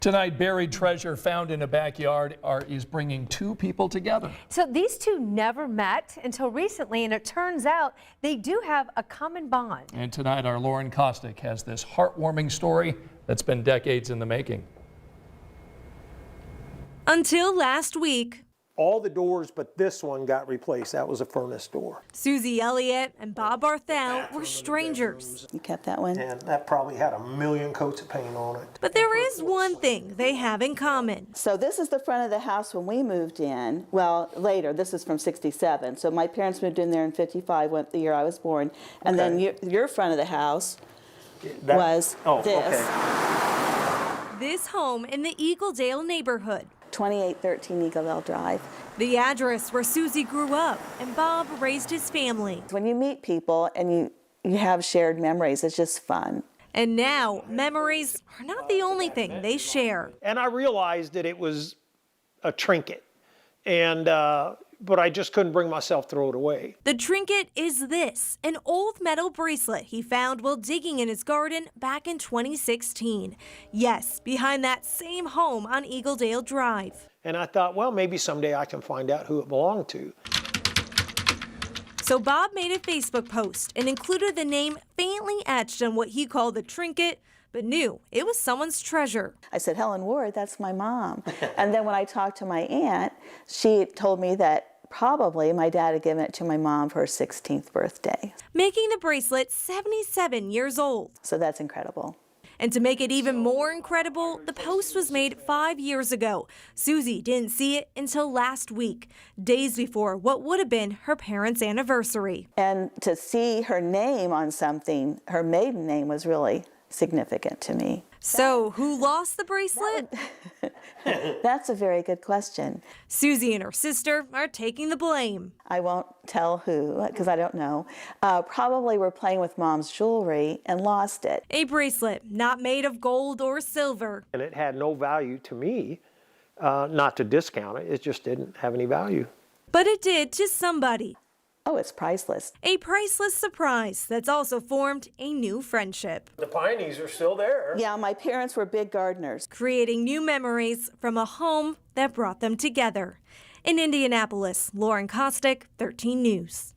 Tonight, buried treasure found in a backyard is bringing two people together. So these two never met until recently, and it turns out they do have a common bond. And tonight, our Lauren Kostick has this heartwarming story that's been decades in the making. Until last week, all the doors but this one got replaced. That was a furnace door. Susie Elliott and Bob Barthel were strangers. You kept that one? And that probably had 1,000,000 coats of paint on it. But there is one thing they have in common. So this is the front of the house when we moved in. Well, later, this is from '67. So my parents moved in there in '55, the year I was born. And then your front of the house was this. Okay. This home in the Eagledale neighborhood. 2813 Eagledale Drive. The address where Susie grew up and Bob raised his family. When you meet people and you have shared memories, it's just fun. And now, memories are not the only thing they share. And I realized that it was a trinket, and but I just couldn't bring myself to throw it away. The trinket is this, an old metal bracelet he found while digging in his garden back in 2016. Yes, behind that same home on Eagledale Drive. And I thought, well, maybe someday I can find out who it belonged to. So Bob made a Facebook post and included the name faintly etched on what he called the trinket, but knew it was someone's treasure. I said, Helen Ward, that's my mom. And then when I talked to my aunt, she told me that probably my dad had given it to my mom for her 16th birthday. Making the bracelet 77 years old. So that's incredible. And to make it even more incredible, the post was made 5 years ago. Susie didn't see it until last week, days before what would have been her parents' anniversary. And to see her name on something, her maiden name, was really significant to me. So who lost the bracelet? That's a very good question. Susie and her sister are taking the blame. I won't tell who, because I don't know. Probably were playing with mom's jewelry and lost it. A bracelet not made of gold or silver. And it had no value to me, not to discount it, it just didn't have any value. But it did to somebody. Oh, it's priceless. A priceless surprise that's also formed a new friendship. The Pineys are still there. Yeah, my parents were big gardeners. Creating new memories from a home that brought them together. In Indianapolis, Lauren Kostick, 13 News.